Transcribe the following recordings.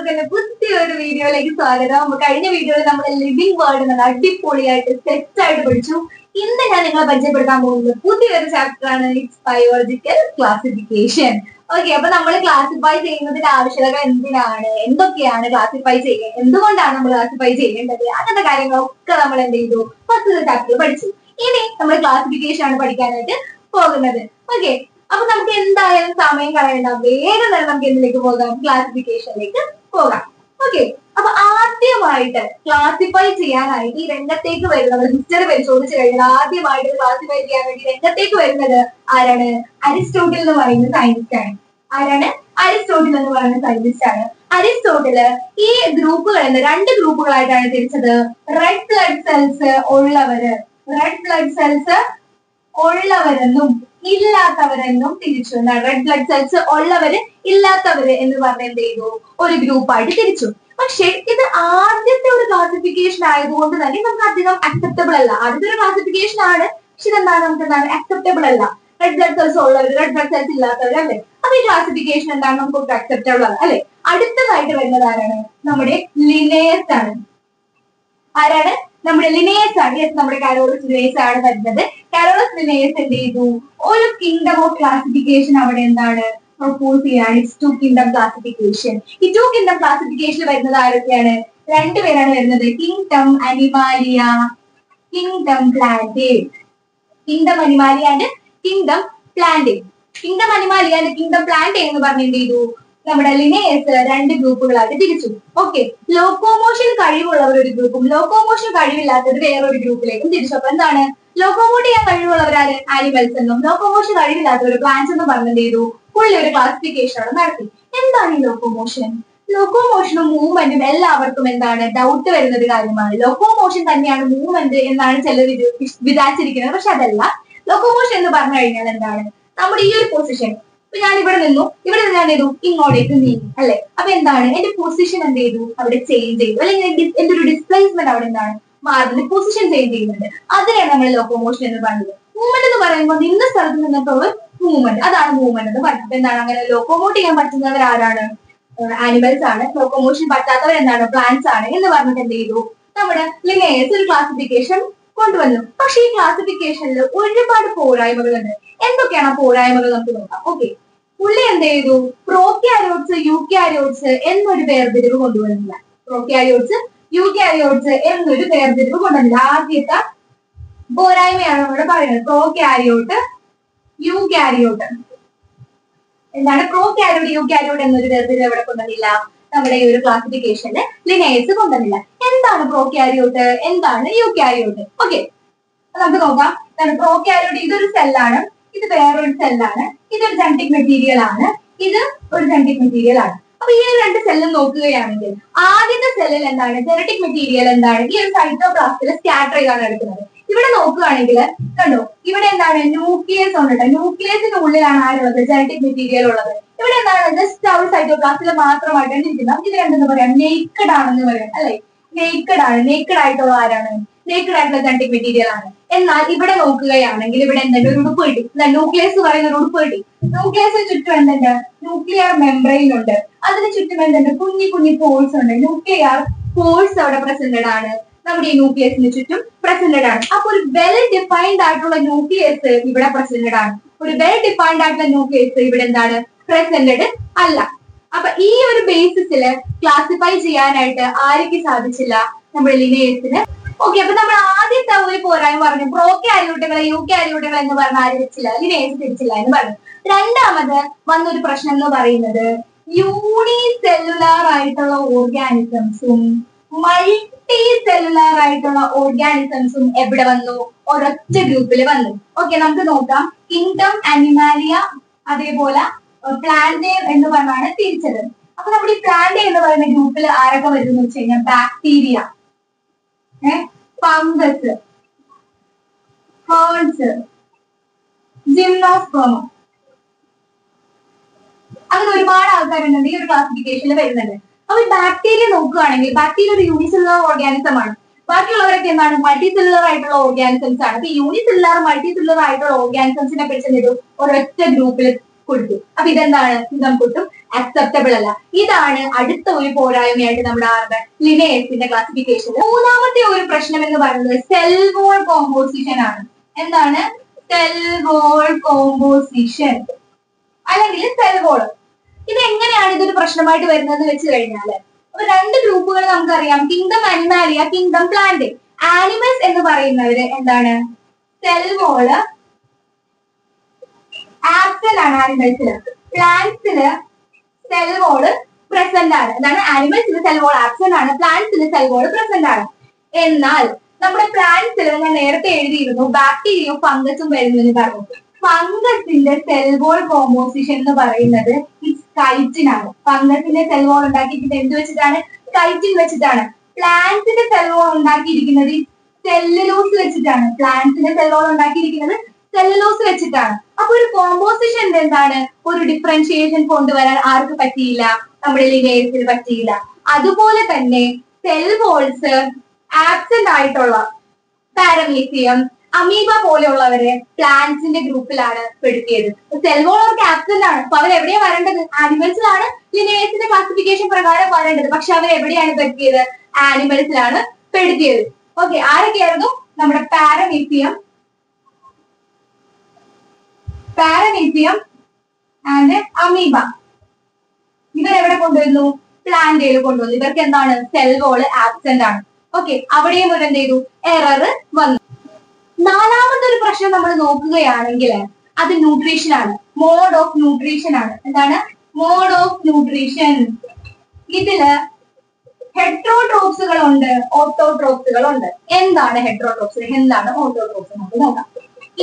എല്ലാവർക്കും പുതിയൊരു വീഡിയോയിലേക്ക് സ്വാഗതം. കഴിഞ്ഞ വീഡിയോയിൽ നമ്മൾ ലിവിംഗ് വേർഡ് നല്ല അടിപൊളിയായിട്ട് സെറ്റ് ആയിട്ട് പഠിച്ചു. ഇന്ന് ഞാൻ നിങ്ങളെ പരിചയപ്പെടുത്താൻ പോകുന്നത് പുതിയൊരു ചാപ്റ്റർ ആണ്, ഇറ്റ്സ് ബയോളജിക്കൽ ക്ലാസിഫിക്കേഷൻ. ഓക്കെ, അപ്പൊ നമ്മൾ ക്ലാസിഫൈ ചെയ്യുന്നതിന്റെ ആവശ്യകത എന്തിനാണ്, എന്തൊക്കെയാണ് ക്ലാസിഫൈ ചെയ്യുക, എന്തുകൊണ്ടാണ് നമ്മൾ ക്ലാസിഫൈ ചെയ്യേണ്ടത്, അങ്ങനത്തെ കാര്യങ്ങളൊക്കെ നമ്മൾ എന്ത് ചെയ്തു ഫസ്റ്റ് ചാപ്റ്ററിൽ പഠിച്ചു. ഇനി നമ്മൾ ക്ലാസിഫിക്കേഷൻ ആണ് പഠിക്കാനായിട്ട് പോകുന്നത്. ഓക്കെ, അപ്പൊ നമുക്ക് എന്തായാലും സമയം കളയണ്ട, വേഗം തന്നെ നമുക്ക് എന്തിലേക്ക് പോകാം, ക്ലാസിഫിക്കേഷനിലേക്ക് പോകാം. ഓക്കെ, അപ്പൊ ആദ്യമായിട്ട് ക്ലാസിഫൈ ചെയ്യാനായിട്ട് ഈ രംഗത്തേക്ക് വരുന്നത്, ഹിസ്റ്ററി പരിശോധിച്ച് കഴിഞ്ഞാൽ ആദ്യമായിട്ട് ക്ലാസിഫൈ ചെയ്യാൻ വേണ്ടി രംഗത്തേക്ക് വരുന്നത് ആരാണ്? അരിസ്റ്റോട്ടിൽ എന്ന് പറയുന്ന സയന്റിസ്റ്റ് ആണ്. ആരാണ്? അരിസ്റ്റോട്ടിൽ എന്ന് പറയുന്ന സയന്റിസ്റ്റ് ആണ്. അരിസ്റ്റോട്ടില് ഈ ഗ്രൂപ്പുകളിൽ രണ്ട് ഗ്രൂപ്പുകളായിട്ടാണ് തിരിച്ചത്. റെഡ് ബ്ലഡ് സെൽസ് ഉള്ളവര്, റെഡ് ബ്ലഡ് സെൽസ് ഉള്ളവരെന്നും ഇല്ലാത്തവരെന്നും തിരിച്ചു. റെഡ് ബ്ലഡ് സെൽസ് ഉള്ളവര് ഇല്ലാത്തവര് എന്ന് പറഞ്ഞ എന്ത് ചെയ്തു, ഒരു ഗ്രൂപ്പായിട്ട് തിരിച്ചു. പക്ഷെ ഇത് ആദ്യത്തെ ഒരു ക്ലാസിഫിക്കേഷൻ ആയതുകൊണ്ട് തന്നെ നമുക്ക് അധികം അക്സെപ്റ്റബിൾ അല്ല. ആദ്യത്തെ ഒരു ക്ലാസിഫിക്കേഷൻ ആണ്, പക്ഷെ ഇതെന്താണ്, നമുക്ക് എന്താണ് അക്സെപ്റ്റബിൾ അല്ല. റെഡ് ബ്ലഡ് സെൽസ് ഉള്ളവര്, റെഡ് ബ്ലഡ് സെൽസ് ഇല്ലാത്തവര് അല്ലെ, അപ്പൊ ഈ ക്ലാസിഫിക്കേഷൻ എന്താണ്, നമുക്ക് അക്സെപ്റ്റബിൾ ആണ് അല്ലെ. അടുത്തതായിട്ട് വരുന്നത് ആരാണ്? നമ്മുടെ ലിനേയസ് ആണ്. ആരാണ്? നമ്മുടെ ലിനേയസ് ആണ്. യെസ്, നമ്മുടെ കാരോളസ് ലിനേയസ് ആണ് വരുന്നത്. കാരോളസ് ലിനേയസ് എന്ത് ചെയ്തു, ഒരു കിങ്ഡം ഓഫ് ക്ലാസിഫിക്കേഷൻ അവിടെ എന്താണ് പ്രൊപ്പോസ് ചെയ്യാണ്. It's two kingdom classification. ഈ ടു കിങ്ഡം ക്ലാസിഫിക്കേഷൻ വരുന്നത് ആരൊക്കെയാണ്? രണ്ടുപേരാണ് വരുന്നത്. Kingdom Animalia, kingdom Plantae. Kingdom Animalia and kingdom Plantae. Kingdom Animalia and kingdom Plantae എന്ന് പറഞ്ഞ് എന്ത് ചെയ്തു, നമ്മുടെ ലിനേയസ് രണ്ട് ഗ്രൂപ്പുകളായിട്ട് തിരിച്ചു. ഓക്കെ, ലോക്കോമോഷൻ കഴിവുള്ളവർ ഒരു ഗ്രൂപ്പും ലോക്കോമോഷൻ കഴിവില്ലാത്തവർ വേറൊരു ഗ്രൂപ്പിലേക്കും തിരിച്ചു. അപ്പൊ എന്താണ്, ലോക്കോമോട്ട് ചെയ്യാൻ കഴിവുള്ളവരാണ് ആനിമൽസ് എന്നും ലോക്കോമോഷൻ കഴിവില്ലാത്തവർ പ്ലാന്റ്സ് എന്നും പറഞ്ഞ് എന്ത് ചെയ്തു, പുള്ളി ഒരു ക്ലാസിഫിക്കേഷൻ ആണ് നടത്തി. എന്താണ് ഈ ലോക്കോമോഷൻ? ലോക്കോമോഷനും മൂവ്മെന്റും എല്ലാവർക്കും എന്താണ് ഡൗട്ട് വരുന്ന ഒരു കാര്യമാണ്. ലോക്കോമോഷൻ തന്നെയാണ് മൂവ്മെന്റ് എന്നാണ് ചിലർ വിചാരിച്ചിരിക്കുന്നത്. പക്ഷെ അതല്ല. ലോക്കോമോഷൻ എന്ന് പറഞ്ഞു കഴിഞ്ഞാൽ എന്താണ്, നമ്മുടെ ഈ ഒരു പൊസിഷൻ, ഇപ്പൊ ഞാൻ ഇവിടെ നിന്നു, ഇവിടെ നിന്ന് ഞാൻ ചെയ്തു ഇങ്ങോട്ടേക്ക് നീങ്ങി അല്ലെ. അപ്പൊ എന്താണ്, എന്റെ പൊസിഷൻ എന്ത് ചെയ്തു, അവിടെ ചേഞ്ച് ചെയ്തു, അല്ലെങ്കിൽ എന്റെ ഒരു ഡിസ്പ്ലേസ്മെന്റ് അവിടെ എന്താണ് മാറുന്നത്, പൊസിഷൻ ചേഞ്ച് ചെയ്യുന്നുണ്ട്. അതിനെയാണ് നമ്മൾ ലോക്കോമോഷൻ എന്ന് പറയുന്നത്. മൂവ്മെന്റ് എന്ന് പറയുമ്പോൾ നിന്ന സ്ഥലത്ത് നിന്നിട്ടുള്ള മൂവ്മെന്റ്, അതാണ് മൂവ്മെന്റ് എന്ന് പറയുന്നത്. എന്താണ്, അങ്ങനെ ലോക്കോമോട്ട് ചെയ്യാൻ പറ്റുന്നവർ ആരാണ്? ആനിമൽസ് ആണ്. ലോക്കോമോഷൻ പറ്റാത്തവർ എന്താണ്, പ്ലാന്റ്സ് ആണ് എന്ന് പറഞ്ഞിട്ട് എന്ത് ചെയ്തു, നമ്മുടെ ലിനേയസ് ഒരു ക്ലാസിഫിക്കേഷൻ കൊണ്ടുവന്നു. പക്ഷെ ഈ ക്ലാസിഫിക്കേഷനിൽ ഒരുപാട് പോരായ്മകളുണ്ട്. എന്തൊക്കെയാണ് ആ പോരായ്മകൾ നമുക്ക് നോക്കാം. ഓക്കെ, പുള്ളി എന്ത് ചെയ്തു, പ്രോക്യാരിയോട്സ് യൂക്യാരിയോട്സ് എന്നൊരു വേർതിരിവ് കൊണ്ടുവരുന്നില്ല. പ്രോക്യാരിയോട്സ് യൂക്യാരിയോട്സ് എന്നൊരു വേർതിരിവ് കൊണ്ടുവന്നില്ല. ആദ്യത്തെ പോരായ്മയാണ് നമ്മൾ പറയുന്നത്. പ്രോക്യാരിയോട്ട് യൂക്യാരിയോട്ട് എന്താണ്, പ്രോക്യാരിയോട്ട് യൂക്യാരിയോട്ട് എന്നൊരു വേർതിരിവ് എവിടെ കൊണ്ടുവന്നില്ല, നമ്മുടെ ഈ ഒരു ക്ലാസിഫിക്കേഷന് ലിനേയസ് കൊണ്ടുവന്നില്ല. എന്താണ് പ്രോക്യാരിയോട്ട്, എന്താണ് യൂക്യാരിയോട്ട്? ഓക്കെ, നമുക്ക് നോക്കാം. പ്രോക്യാരിയോട്ട് ഇതൊരു സെല്ലാണ്, ഇത് വേറൊരു സെല്ലാണ്, ഇതൊരു ജനറ്റിക് മെറ്റീരിയൽ ആണ്, ഇത് ഒരു ജനറ്റിക് മെറ്റീരിയൽ ആണ്. അപ്പൊ ഈ രണ്ട് സെല്ലും നോക്കുകയാണെങ്കിൽ ആദ്യത്തെ സെല്ലിൽ എന്താണ്, ജനറ്റിക് മെറ്റീരിയൽ എന്താണ്, ഈ ഒരു സൈറ്റോപ്ലാസ്റ്റിൽ സ്കാറ്റർ ചെയ്താണ് എടുക്കുന്നത്. ഇവിടെ നോക്കുകയാണെങ്കിൽ കണ്ടോ, ഇവിടെ എന്താണ് ന്യൂക്ലിയസ് ഉണ്ട്. ന്യൂക്ലിയസിന്റെ ഉള്ളിലാണ് ആരുള്ളത്, ജനറ്റിക് മെറ്റീരിയൽ ഉള്ളത്. ഇവിടെ എന്താണ്, ജസ്റ്റ് ആ ഒരു സൈറ്റോപ്ലാസ്റ്റിൽ മാത്രമായിട്ടാണ് ഇരിക്കുന്നത്. ഇത് രണ്ടെന്ന് പറയാം, നേക്കഡ് ആണെന്ന് പറയാം അല്ലെ. നേക്കഡ് ആണ്, നേക്കഡ് ആയിട്ടുള്ള ആരാണ്, നേക്കഡ് ആയിട്ടുള്ള ജനറ്റിക് മെറ്റീരിയൽ ആണ്. എന്നാൽ ഇവിടെ നോക്കുകയാണെങ്കിൽ ഇവിടെ എന്തുണ്ട്, ഒരു ഉടുപ്പ് കിട്ടി. ന്യൂക്ലിയസ് പറയുന്ന ഒരു ഉടുപ്പ് കിട്ടി. ന്യൂക്ലിയസിന് ചുറ്റും എന്തുണ്ട്, ന്യൂക്ലിയർ മെംബ്രെയിൻ ഉണ്ട്. അതിന് ചുറ്റും എന്തുണ്ട്, കുഞ്ഞി കുഞ്ഞി പോൾസ് ഉണ്ട്. ന്യൂക്ലിയർ പോൾസ് അവിടെ പ്രസന്റഡ് ആണ്, നമ്മുടെ ഈ ന്യൂക്ലിയസിന് ചുറ്റും പ്രസന്റഡ് ആണ്. അപ്പൊ ഒരു വെൽ ഡിഫൈൻഡ് ആയിട്ടുള്ള ന്യൂക്ലിയസ് ഇവിടെ പ്രസന്റഡ് ആണ്. ഒരു വെൽ ഡിഫൈൻഡ് ആയിട്ടുള്ള ന്യൂക്ലിയസ് ഇവിടെ എന്താണ് പ്രസന്റഡ് അല്ല. അപ്പൊ ഈ ഒരു ബേസിസില് ക്ലാസിഫൈ ചെയ്യാനായിട്ട് ആർക്ക് സാധിച്ചില്ല, നമ്മുടെ ലിനേയസിന്. ഓക്കെ, അപ്പൊ നമ്മൾ ആദ്യത്തെ ഒരു പോരായ്മ പറഞ്ഞു, പ്രോക്യാരിയോട്ടുകൾ യൂക്യാരിയോട്ടുകൾ എന്ന് പറഞ്ഞ ആര് തിരിച്ചില്ല, ലിനേയസ് തിരിച്ചില്ല എന്ന് പറഞ്ഞു. രണ്ടാമത് വന്നൊരു പ്രശ്നം എന്ന് പറയുന്നത് യൂണിസെല്ലുലാർ ആയിട്ടുള്ള ഓർഗാനിസംസും മൾട്ടി സെല്ലുലാർ ആയിട്ടുള്ള ഓർഗാനിസംസും എവിടെ വന്നു, ഒരൊറ്റ ഗ്രൂപ്പിൽ വന്നു. ഓക്കെ, നമുക്ക് നോക്കാം. കിങ്ഡം അനിമാലിയ അതേപോലെ പ്ലാന്റേ എന്ന് പറഞ്ഞാണ് തിരിച്ചത്. അപ്പൊ നമ്മുടെ ഈ പ്ലാന്റേ എന്ന് പറയുന്ന ഗ്രൂപ്പിൽ ആരൊക്കെ വരുന്നു വെച്ച് കഴിഞ്ഞാൽ ബാക്ടീരിയ, ഫംഗസ്, ഹേർട്സ്, ജിംനോസ്പേർമം, അങ്ങനെ ഒരുപാട് ആൾക്കാരുണ്ട് ഈ ഒരു ക്ലാസിഫിക്കേഷനിൽ വരുന്നുണ്ട്. അപ്പൊ ബാക്ടീരിയ നോക്കുകയാണെങ്കിൽ ബാക്ടീരിയ ഒരു യൂണിസെല്ലുലാർ ഓർഗാനിസം ആണ്. ബാക്കിയുള്ളവരൊക്കെ എന്താണ്, മൾട്ടി സെല്ലുലർ ആയിട്ടുള്ള ഓർഗാനിസംസ് ആണ്. അപ്പൊ യൂണിസെല്ലുലാർ മൾട്ടി സെല്ലുലർ ആയിട്ടുള്ള ഓർഗാനിസംസിനെ പിടിച്ചെന്ത് ചെയ്തു, ഒരൊറ്റ ഗ്രൂപ്പിൽ കൊടുത്തു. അപ്പൊ ഇതെന്താണ്, നമുക്ക് ഒട്ടും അക്സെപ്റ്റബിൾ അല്ല. ഇതാണ് അടുത്ത ഒരു പോരായ്മയായിട്ട് നമ്മുടെ ആരുടെ ലിനേഴ്സിന്റെ ക്ലാസിഫിക്കേഷൻ. മൂന്നാമത്തെ ഒരു പ്രശ്നം എന്ന് പറയുന്നത് സെൽ വോൾ കോമ്പോസിഷൻ ആണ്. എന്താണ് സെൽ വോൾ കോമ്പോസിഷൻ അല്ലെങ്കിൽ സെൽ വോൾ? ഇത് എങ്ങനെയാണ് ഇതൊരു പ്രശ്നമായിട്ട് വരുന്നത് വെച്ച് കഴിഞ്ഞാല് അപ്പൊ രണ്ട് ഗ്രൂപ്പുകൾ നമുക്കറിയാം, kingdom Animalia, kingdom plant. Animals എന്ന് പറയുന്നവര് എന്താണ് സെൽ വോള് ആബ്സെന്റ് ആണ് ആനിമൽസില്. പ്ലാന്റ്സില് സെൽ വോള് പ്രസന്റ് ആണ്. എന്താണ് ആനിമൽസിന് സെൽ വോൾ ആബ്സെന്റ് ആണ്, പ്ലാന്റ്സിന് സെൽ വോൾ പ്രസന്റ് ആണ്. എന്നാൽ നമ്മുടെ പ്ലാന്റ്സിൽ ഞാൻ നേരത്തെ എഴുതിയിരുന്നു ബാക്ടീരിയയും ഫംഗസും വരുന്നു എന്ന് പറഞ്ഞു. ഫംഗസിന്റെ സെൽ വോൾ കോമ്പോസിഷൻ എന്ന് പറയുന്നത് കൈറ്റിൻ ആണ്. ഫംഗസിന്റെ സെൽ വോൾ ഉണ്ടാക്കിയിരിക്കുന്നത് എന്ത് വെച്ചിട്ടാണ്? കൈറ്റിൻ വെച്ചിട്ടാണ്. പ്ലാന്റ്സിന്റെ സെൽ വോൾ ഉണ്ടാക്കിയിരിക്കുന്നത് സെല്ലുലോസ് വെച്ചിട്ടാണ്. പ്ലാന്റ്സിന്റെ സെൽ വോൾ ഉണ്ടാക്കിയിരിക്കുന്നത് സെല്ലുലോസ് വെച്ചിട്ടാണ്. അപ്പൊ ഒരു കോമ്പോസിഷൻ എന്താണ്, ഒരു ഡിഫറൻഷിയേഷൻ കൊണ്ടുവരാൻ ആർക്ക് പറ്റിയില്ല? നമ്മുടെ ലിനേഴ്സിന് പറ്റിയില്ല. അതുപോലെ തന്നെ സെൽ വോൾസ് ആബ്സെന്റ് ആയിട്ടുള്ള പാരമീസിയം, അമീബ പോലെയുള്ളവരെ പ്ലാന്റ്സിന്റെ ഗ്രൂപ്പിലാണ് പെടുത്തിയത്. സെൽ വോൾ അവർക്ക് ആബ്സെന്റ് ആണ്. അപ്പൊ അവർ എവിടെയാണ് വരേണ്ടത്? ആനിമൽസിലാണ് ലിനേഴ്സിന്റെ ക്ലാസിഫിക്കേഷൻ പ്രകാരം വരേണ്ടത്. പക്ഷെ അവർ എവിടെയാണ് പെടുത്തിയത്? ആനിമൽസിലാണ് പെടുത്തിയത്. ഓക്കെ, ആരൊക്കെയായിരുന്നു? നമ്മുടെ പാരമീസിയം ആൻഡ് അമീബ. ഇവരെവിടെ കൊണ്ടുവന്നു? പ്ലാന്റയിൽ കൊണ്ടുവന്നു. ഇവർക്ക് എന്താണ്? സെൽ വോൾ ആബ്സെന്റ് ആണ്. ഓക്കെ, അവിടെയും ഒരു എന്ത് ചെയ്തു? എറർ വന്നു. നാലാമത്തെ ഒരു പ്രശ്നം നമ്മൾ നോക്കുകയാണെങ്കിൽ അത് ന്യൂട്രീഷൻ ആണ്, മോഡ് ഓഫ് ന്യൂട്രീഷൻ ആണ്. എന്താണ് മോഡ് ഓഫ് ന്യൂട്രീഷൻ? ഇതില് ഹെട്രോട്രോപ്സുകൾ ഉണ്ട്, ഓട്ടോട്രോപ്സുകൾ ഉണ്ട്. എന്താണ് ഹെട്രോട്രോപ്സ്, എന്താണ് ഓട്ടോട്രോപ്സ് നമുക്ക് നോക്കാം.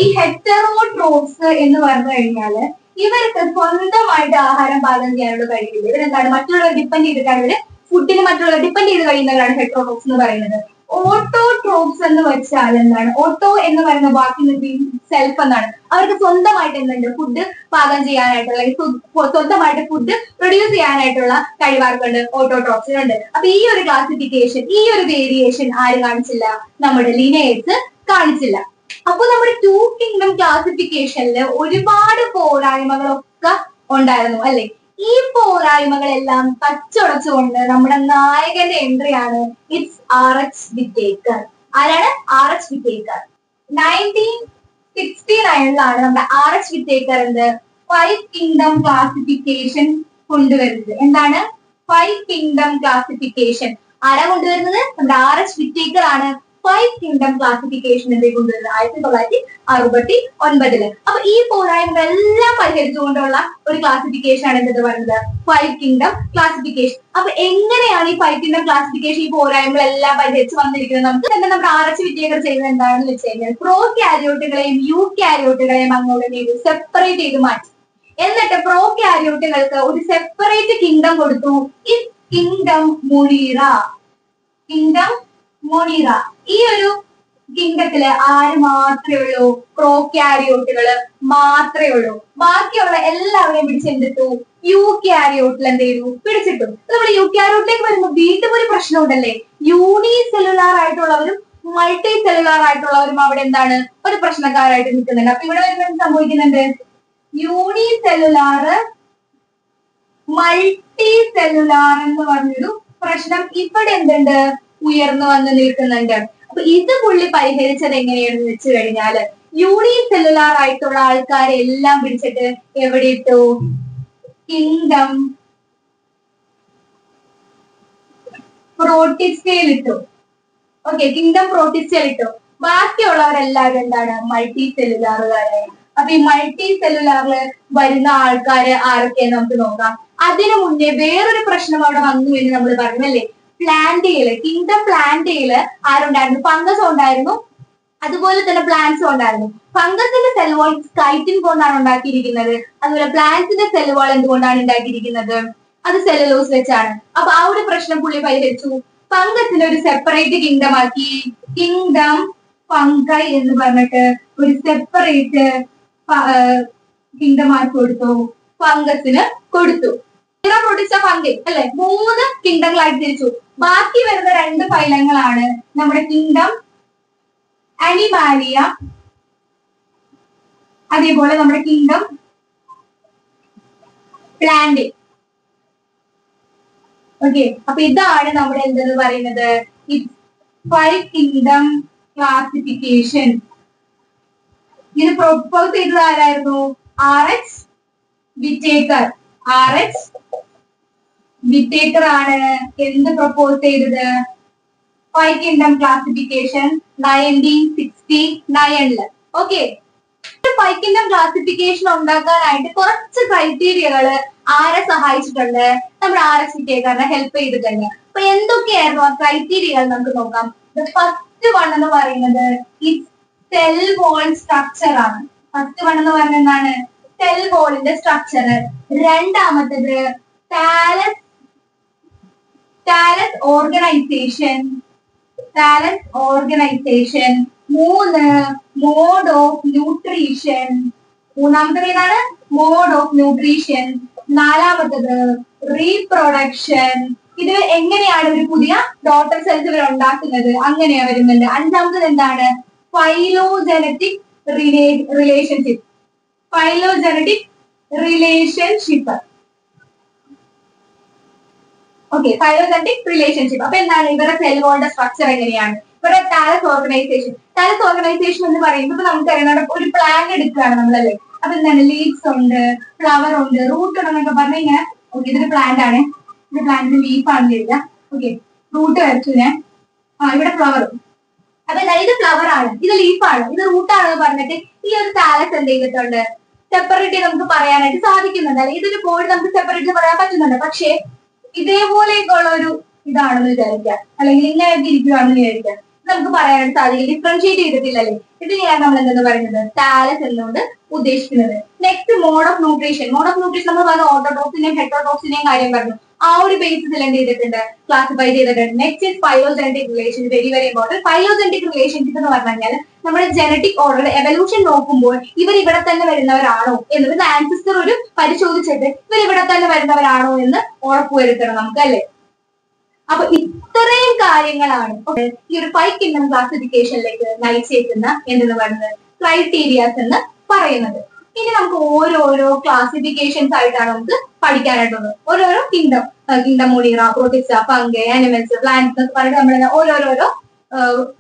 ഈ ഹെറ്ററോട്രോപ്സ് എന്ന് പറഞ്ഞു കഴിഞ്ഞാല് ഇവർക്ക് സ്വന്തമായിട്ട് ആഹാരം പാകം ചെയ്യാനുള്ള കഴിവില്ല. ഇവരെന്താണ്? മറ്റുള്ളവരെ ഡിപ്പെൻഡ് ചെയ്തിട്ടാണ് ഇവര് ഫുഡിന് മറ്റുള്ളവരെ ഡിപ്പെൻഡ് ചെയ്ത് കഴിയുന്നവരാണ് ഹെട്രോട്രോപ്സ് എന്ന് പറയുന്നത്. ഓട്ടോട്രോപ്സ് എന്ന് വെച്ചാൽ എന്താണ്? ഓട്ടോ എന്ന് പറയുന്ന വാക്കിന് സെൽഫ് എന്നാണ്. അവർക്ക് സ്വന്തമായിട്ട് എന്തുണ്ട്? ഫുഡ് പാകം ചെയ്യാനായിട്ടുള്ള, സ്വന്തമായിട്ട് ഫുഡ് പ്രൊഡ്യൂസ് ചെയ്യാനായിട്ടുള്ള കഴിവാർക്കുണ്ട്, ഓട്ടോട്രോപ്സിനുണ്ട്. അപ്പൊ ഈ ഒരു ക്ലാസിഫിക്കേഷൻ, ഈ ഒരു വേരിയേഷൻ ആര് കാണിച്ചില്ല? നമ്മുടെ ലിനേഴ്സ് കാണിച്ചില്ല. അപ്പൊ നമ്മുടെ ടു കിങ്ഡം ക്ലാസിഫിക്കേഷനിൽ ഒരുപാട് പോരായ്മകളൊക്കെ ഉണ്ടായിരുന്നു അല്ലെ? ഈ പോരായ്മകളെല്ലാം തച്ചുടച്ചുകൊണ്ട് നമ്മുടെ നായകന്റെ എൻട്രിയാണ് ഇറ്റ്സ് RH വിറ്റേക്കർ. ആരാണ്? RH Whittaker. 1969 നമ്മുടെ RH വിറ്റേക്കർ എന്ത് 5 കിങ്ഡം ക്ലാസിഫിക്കേഷൻ കൊണ്ടുവരുന്നത്. എന്താണ്? 5 കിങ്ഡം ക്ലാസിഫിക്കേഷൻ. ആരാ കൊണ്ടുവരുന്നത്? നമ്മുടെ RH വിറ്റേക്കർ ആണ് 5 കിങ്ഡം ക്ലാസിഫിക്കേഷൻ എന്ത് കൊണ്ടുവരുന്നത്? 1969. അപ്പൊ ഈ പോരായ്മകളെല്ലാം പരിഹരിച്ചുകൊണ്ടുള്ള ഒരു ക്ലാസിഫിക്കേഷൻ ആണ് എന്തെന്ന് പറയുന്നത്? 5 കിങ്ഡം ക്ലാസിഫിക്കേഷൻ. അപ്പൊ എങ്ങനെയാണ് ഈ 5 കിങ്ഡം ക്ലാസിഫിക്കേഷൻ ഈ പോരായ്മകളെല്ലാം പരിഹരിച്ച് വന്നിരിക്കുന്നത്? നമുക്ക് തന്നെ നമ്മുടെ RH വിറ്റേക്കർ ചെയ്യുന്നത് എന്താണെന്ന് വെച്ച് കഴിഞ്ഞാൽ പ്രോ ക്യാരിയോട്ടുകളെയും യു ക്യാരിയോട്ടുകളെയും അങ്ങോട്ട് സെപ്പറേറ്റ് ചെയ്ത് മാറ്റി. എന്നിട്ട് പ്രോ ക്യാരിയോട്ടുകൾക്ക് ഒരു സെപ്പറേറ്റ് കിങ്ഡം കൊടുത്തു, ഈ കിങ്ഡം മൊണീറ. Kingdom Monera. ഈ ഒരു കിങ്ഡത്തില് ആര് മാത്രമേ ഉള്ളൂ? പ്രോക്യാരിയോട്ടുകള് മാത്രമേ ഉള്ളൂ. ബാക്കിയുള്ള എല്ലാവരെയും പിടിച്ചെടുത്തു യൂക്യാരിയോട്ടിൽ എന്ത് ചെയ്തു? പിടിച്ചിട്ടു. നമ്മൾ യൂക്യാരിയോട്ടിലേക്ക് വരുമ്പോൾ വീണ്ടും ഒരു പ്രശ്നം ഉണ്ടല്ലേ? യൂണി സെല്ലുലാർ ആയിട്ടുള്ളവരും മൾട്ടി സെല്ലുലാർ ആയിട്ടുള്ളവരും അവിടെ എന്താണ്? ഒരു പ്രശ്നക്കാരായിട്ട് നിൽക്കുന്നുണ്ട്. അപ്പൊ ഇവിടെ വരുമ്പോൾ സംഭവിക്കുന്നുണ്ട്, യൂണി സെല്ലുലാർ മൾട്ടി സെല്ലുലാർ എന്ന് പറഞ്ഞൊരു പ്രശ്നം ഇവിടെ എന്തുണ്ട്? ഉയർന്നു വന്ന് നിൽക്കുന്നുണ്ട്. അപ്പൊ ഇത് പുള്ളി പരിഹരിച്ചത് എങ്ങനെയാണെന്ന് വെച്ച് കഴിഞ്ഞാല് യൂണി സെല്ലുലാർ ആയിട്ടുള്ള ആൾക്കാരെ എല്ലാം പിടിച്ചിട്ട് എവിടെ ഇട്ടു? കിങ്ഡം പ്രോട്ടിസ്റ്റയിൽ ഇട്ടു. ഓക്കെ, കിങ്ഡം പ്രോട്ടിസ്റ്റയിൽ ഇട്ടു. ബാക്കിയുള്ളവരെല്ലാവരും എന്താണ്? മൾട്ടി സെല്ലുലാറുകാരായി. അപ്പൊ ഈ മൾട്ടി സെല്ലുലാറില് വരുന്ന ആൾക്കാര് ആരൊക്കെയെന്ന് നമുക്ക് നോക്കാം. അതിനു മുന്നേ വേറൊരു പ്രശ്നം അവിടെ വന്നു എന്ന് നമ്മൾ പറഞ്ഞു അല്ലേ? പ്ലാന്റയില്, കിങ്ഡം പ്ലാന്റയില് ആരുണ്ടായിരുന്നു? ഫംഗസ് ഉണ്ടായിരുന്നു, അതുപോലെ തന്നെ പ്ലാന്റ്സും ഉണ്ടായിരുന്നു. ഫംഗസിന്റെ സെൽ വാൾ കൈറ്റിൻ കൊണ്ടാണ് ഉണ്ടാക്കിയിരിക്കുന്നത്. അതുപോലെ പ്ലാന്റ്സിന്റെ സെൽ വാൾ എന്തുകൊണ്ടാണ് ഉണ്ടാക്കിയിരിക്കുന്നത്? അത് സെല്ലുലോസ് വെച്ചാണ്. അപ്പൊ ആ ഒരു പ്രശ്നം പുള്ളി പരിഹരിച്ചു. ഫംഗസിനെ ഒരു സെപ്പറേറ്റ് കിങ്ഡം ആക്കി, കിങ്ഡം ഫംഗൈ എന്ന് പറഞ്ഞിട്ട് ഒരു സെപ്പറേറ്റ് കിങ്ഡം ആക്കി കൊടുത്തു, ഫംഗസിന് കൊടുത്തു. പ്രൊഡിച്ച ഫംഗൈ അല്ലെ? 3 കിങ്ഡങ്ങളായിട്ട് തിരിച്ചു. ബാക്കി വരുന്ന 2 ഫൈലങ്ങളാണ് നമ്മുടെ കിങ്ഡം അനിമാലിയ, അതേപോലെ നമ്മുടെ കിങ്ഡം പ്ലാന്റ്. ഓക്കെ, അപ്പൊ ഇതാണ് നമ്മുടെ എന്തെന്ന് പറയുന്നത് ഫൈവ് കിങ്ഡം ക്ലാസിഫിക്കേഷൻ. ഇത് പ്രൊപ്പോസ് ചെയ്തത് ആരായിരുന്നു? RH Whittaker. RH വിറ്റേക്കർ ആണ് എന്ത് പ്രൊപ്പോസ് ചെയ്തത്? Five kingdom classification 1969. Okay, five kingdom classification ഉണ്ടാക്കാനായിട്ട് കുറച്ച് ക്രൈറ്റീരിയകൾ ആരെ സഹായിച്ചിട്ടുണ്ട്? നമ്മുടെ RH വിറ്റേക്കറിനെ ഹെൽപ്പ് ചെയ്തിട്ടുണ്ട്. അപ്പൊ എന്തൊക്കെയായിരുന്നു ആ ക്രൈറ്റീരിയകൾ നമുക്ക് നോക്കാം. ഫസ്റ്റ് വൺ എന്ന് പറയുന്നത് ഈ സെൽ വോൾ സ്ട്രക്ചർ ആണ്. ഫസ്റ്റ് വൺ എന്ന് പറയുന്നത് എന്താണ്? സെൽ വോളിന്റെ സ്ട്രക്ചർ. രണ്ടാമത്തത് താലസ് ഓർഗനൈസേഷൻ. മൂന്ന് മോഡ് ഓഫ് ന്യൂട്രീഷൻ. മൂന്നാമത്തത് ഏതാണ്? Mode of nutrition. നാലാമത്തത് റീപ്രൊഡക്ഷൻ. ഇത് എങ്ങനെയാണ് ഒരു പുതിയ ഡോട്ടർ സെൽസ് ഇവർ ഉണ്ടാക്കുന്നത്, അങ്ങനെയാ വരുന്നുണ്ട്. അഞ്ചാമത്തത് എന്താണ്? Phylogenetic relationship. Okay, phylogenetic relationship. അപ്പൊ എന്താണ് ഇവരുടെ സെൽ വോളിന്റെ സ്ട്രക്ചർ എങ്ങനെയാണ്? ഇവരുടെ താലസ് ഓർഗനൈസേഷൻ എന്ന് പറയുമ്പോൾ ഇപ്പൊ നമുക്കറിയാം ഒരു പ്ലാന്റ് എടുക്കുകയാണ് നമ്മളല്ലേ. അപ്പൊ എന്താണ്? ലീവ്സ് ഉണ്ട്, ഫ്ലവർ ഉണ്ട്, റൂട്ട് ഉണ്ടെന്നൊക്കെ പറഞ്ഞു കഴിഞ്ഞാൽ ഓക്കെ ഇതൊരു പ്ലാന്റ് ആണ്. ഇത് പ്ലാന്റിന്റെ ലീഫ് ആണ് എഴുതുക. ഓക്കെ, റൂട്ട് വരച്ചു ഞാൻ. ഇവിടെ ഫ്ലവർ. അപ്പൊ എന്താണ്? ഇത് ഫ്ലവർ ആണ്, ഇത് ലീഫാണ്, ഇത് റൂട്ടാണെന്ന് പറഞ്ഞിട്ട് ഈ ഒരു താലസ് എന്ത് ചെയ്തിട്ടുണ്ട്? സെപ്പറേറ്റ് നമുക്ക് പറയാനായിട്ട് സാധിക്കുന്നുണ്ട്. അല്ലെങ്കിൽ ഇതൊരു ബോർഡ് നമുക്ക് സെപ്പറേറ്റ് പറയാൻ പറ്റുന്നുണ്ട്. പക്ഷേ ഇതേപോലെയൊക്കെയുള്ള ഒരു ഇതാണെന്ന് വിചാരിക്കാം, അല്ലെങ്കിൽ ഇങ്ങനെയൊക്കെ ഇരിക്കുകയാണെന്ന് വിചാരിക്കാം, നമുക്ക് പറയാനായിട്ട് സാധിക്കും. ഡിഫറൻഷിയേറ്റ് ചെയ്തിട്ടില്ലല്ലേ. ഇതിനെയാണ് നമ്മൾ എന്തെന്ന് പറയുന്നത്? താലസ് എന്നുകൊണ്ട് ഉദ്ദേശിക്കുന്നത്. Next mode of nutrition. നമ്മൾ പറഞ്ഞ ഓർത്തോഡോക്സിനെയും ഹെറ്ററോഡോക്സിനെയും കാര്യം പറഞ്ഞു. ആ ഒരു ബേസിസിൽ എന്ത് ചെയ്തിട്ടുണ്ട്? ക്ലാസിഫൈ ചെയ്തിട്ടുണ്ട്. Next is phylogenetic relation. Very important. Phylogenetic relationship എന്ന് പറഞ്ഞു കഴിഞ്ഞാൽ നമ്മുടെ ജനറ്റിക് ഓർഡർ എവല്യൂഷൻ നോക്കുമ്പോൾ ഇവർ ഇവിടെ തന്നെ വരുന്നവരാണോ എന്നത് ആൻസിസ്റ്റർ ഒരു പരിശോധിച്ചിട്ട് ഇവർ ഇവിടെ തന്നെ വരുന്നവരാണോ എന്ന് ഉറപ്പുവരുത്തണം നമുക്ക്, അല്ലെ? അപ്പൊ ഇത്രയും കാര്യങ്ങളാണ് ഈ ഒരു ഫൈവ് കിങ്ഡം ക്ലാസിഫിക്കേഷനിലേക്ക് നയിച്ചേക്കുന്ന എന്തെന്ന് പറയുന്നത് ക്രൈറ്റീരിയാസ് എന്ന് പറയുന്നത്. ഇനി നമുക്ക് ഓരോരോ ക്ലാസിഫിക്കേഷൻസ് ആയിട്ടാണ് നമുക്ക് പഠിക്കാനായിട്ടുള്ളത്. ഓരോരോ kingdom Monera, protista, fungi, animals, plants എന്നൊക്കെ പറഞ്ഞിട്ട് നമ്മൾ ഓരോരോ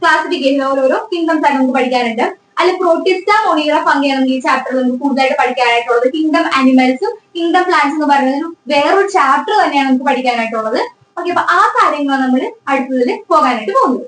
ക്ലാസിഫിക്കേഷൻ ഓരോരോ കിങ്ഡംസ് ആയിട്ട് നമുക്ക് പഠിക്കാനുണ്ട്. അല്ല പ്രോട്ടിസ്റ്റ, മൊണീറ, ഫംഗൈ ആണ് ഈ ചാപ്റ്ററിൽ നമുക്ക് കൂടുതലായിട്ട് പഠിക്കാനായിട്ടുള്ളത്. കിങ്ഡം ആനിമൽസും കിങ്ഡം പ്ലാന്റ്സ് എന്ന് പറയുന്നത് വേറൊരു ചാപ്റ്റർ തന്നെയാണ് നമുക്ക് പഠിക്കാനായിട്ടുള്ളത്. ഓക്കെ, അപ്പൊ ആ കാര്യങ്ങളാണ് നമ്മൾ അടുത്തതിൽ പോകാനായിട്ട് പോകുന്നത്.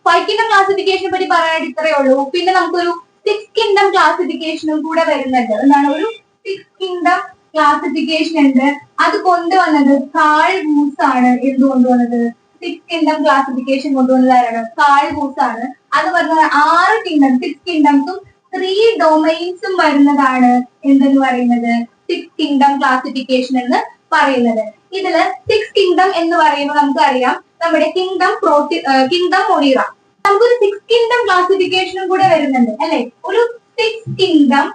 ഫൈവ് കിങ്ഡം ക്ലാസിഫിക്കേഷനെ പറ്റി പറയാനായിട്ട് ഇത്രയേ ഉള്ളൂ. പിന്നെ നമുക്കൊരു സിക്സ് കിങ്ഡം ക്ലാസിഫിക്കേഷനും കൂടെ വരുന്നുണ്ട്. എന്താണ്? ഒരു സിക്സ് കിങ്ഡം ക്ലാസിഫിക്കേഷൻ ഉണ്ട്. അത് കൊണ്ടുവന്നത് കാൾ ഗൂസ് ആണ്. എന്ത് കൊണ്ടുവന്നത്? സിക്സ് കിങ്ഡം ക്ലാസിഫിക്കേഷൻ കൊണ്ടുവന്നത് ആരാണ്? കാൾ ഗൂസ് ആണ്. അത് പറഞ്ഞാൽ 6 കിങ്ഡം, 6 കിങ്ഡംസും 3 ഡൊമൈൻസും വരുന്നതാണ് എന്തെന്ന് പറയുന്നത്? സിക്സ് കിങ്ഡം ക്ലാസിഫിക്കേഷൻ എന്ന് പറയുന്നത്. ഇതില് സിക്സ് കിങ്ഡം എന്ന് പറയുമ്പോൾ നമുക്കറിയാം നമ്മുടെ കിങ്ഡം മൊണീറ. നമുക്കൊരു സിക്സ് കിങ്ഡം ക്ലാസിഫിക്കേഷനും കൂടെ വരുന്നുണ്ട്, അല്ലെ? ഒരു സിക്സ് കിങ്ഡം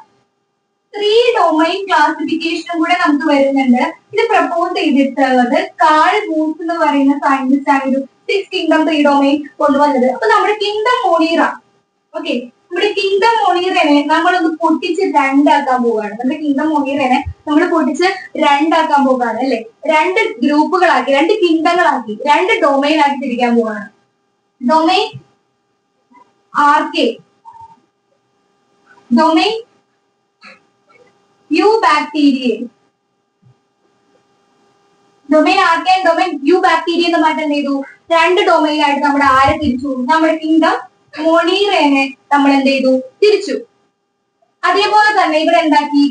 3 ഡൊമൈൻ ക്ലാസിഫിക്കേഷനും കൂടെ നമുക്ക് വരുന്നുണ്ട്. ഇത് പ്രപ്പോസ് ചെയ്തിട്ടുള്ളത് കാൾ ഗൂസ് എന്ന് പറയുന്ന സയന്റിസ്റ്റ് ആണ് ഒരു സിക്സ് കിങ്ഡം 3 ഡൊമൈൻ കൊണ്ടുവന്നത്. അപ്പൊ നമ്മുടെ കിങ്ഡം മൊണീറ, ഓക്കെ, നമ്മുടെ കിങ്ഡം മൊണീറനെ നമ്മളൊന്ന് പൊട്ടിച്ച് രണ്ടാക്കാൻ പോവുകയാണ്. നമ്മുടെ കിങ്ഡം മൊണീറനെ നമ്മൾ പൊട്ടിച്ച് രണ്ടാക്കാൻ പോവുകയാണ്, അല്ലെ? 2 ഗ്രൂപ്പുകളാക്കി, 2 കിങ്ഡങ്ങളാക്കി, 2 ഡൊമൈൻ ആക്കി തിരിക്കാൻ പോവുകയാണ്. Domain RK, domain eubacteria. Domain RK and domain eubacteria എന്ന് പറഞ്ഞിട്ട് എന്ത് ചെയ്തു? 2 ഡൊമൈൻ ആയിട്ട് നമ്മുടെ ആരെ തിരിച്ചു? നമ്മുടെ കിങ്ഡം മൊണീറനെ നമ്മൾ എന്ത് ചെയ്തു? തിരിച്ചു. അതേപോലെ തന്നെ ഇവിടെ എന്താക്കി?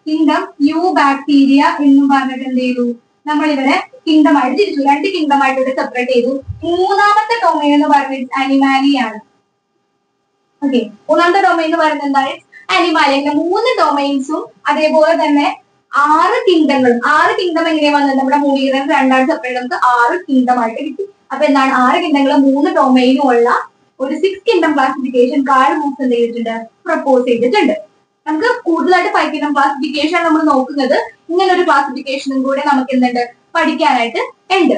കിങ്ഡം യൂബാക്ടീരിയ എന്ന് പറഞ്ഞിട്ട് എന്ത് ചെയ്തു? നമ്മൾ ഇവരെ കിങ്ഡമായിട്ട് തിരിച്ചു. 2 കിങ്ഡമായിട്ട് ഇവിടെ സെപ്പറേറ്റ് ചെയ്തു. മൂന്നാമത്തെ ഡൊമൈൻ എന്ന് പറയുന്നത് അനിമാലിയാണ്. ഓക്കെ, മൂന്നാമത്തെ ഡൊമൈൻ എന്ന് പറയുന്നത് എന്താണ്? അനിമാലി. അങ്ങനെ 3 ഡൊമൈൻസും അതേപോലെ തന്നെ 6 കിങ്ഡങ്ങളും. 6 കിങ്ഡം എങ്ങനെയാ വന്നത്? നമ്മുടെ മൊണീറൻ രണ്ടായിട്ട് സെപ്പറേറ്റ് നമുക്ക് 6 കിങ്ഡം ആയിട്ട് കിട്ടി. അപ്പൊ എന്താണ്? 6 കിങ്ഡങ്ങളും 3 ഡൊമൈനും ഉള്ള ഒരു six kingdom classification Carl Woese എന്ത് ചെയ്തിട്ടുണ്ട്? പ്രപ്പോസ് ചെയ്തിട്ടുണ്ട്. നമുക്ക് കൂടുതലായിട്ട് ഫൈവ് കിങ്ഡം ക്ലാസിഫിക്കേഷൻ നമ്മൾ നോക്കുന്നത്. ഇങ്ങനെ ഒരു ക്ലാസിഫിക്കേഷനും കൂടെ നമുക്ക് എന്തുണ്ട്? പഠിക്കാനായിട്ട് ഉണ്ട്.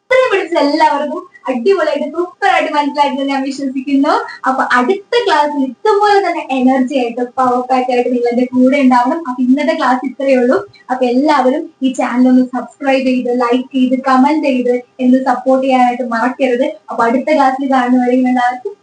ഇത്രയും കഴിഞ്ഞ പഠിച്ച എല്ലാവർക്കും അടിപൊളിയായിട്ട് സൂപ്പർ ആയിട്ട് മനസ്സിലായിട്ട് ഞാൻ വിശ്വസിക്കുന്നു. അപ്പൊ അടുത്ത ക്ലാസ്സിൽ ഇതുപോലെ തന്നെ എനർജി ആയിട്ട് പവർ പാക്ക് ആയിട്ട് നിങ്ങൾ എന്റെ കൂടെ ഉണ്ടാവണം. അപ്പൊ ഇന്നത്തെ ക്ലാസ് ഇത്രയേ ഉള്ളൂ. അപ്പൊ എല്ലാവരും ഈ ചാനൽ ഒന്ന് സബ്സ്ക്രൈബ് ചെയ്ത് ലൈക്ക് ചെയ്ത് കമന്റ് ചെയ്ത് എന്ന് സപ്പോർട്ട് ചെയ്യാനായിട്ട് മറക്കരുത്. അപ്പൊ അടുത്ത ക്ലാസ്സിൽ കാണുന്നവരെയും എല്ലാവർക്കും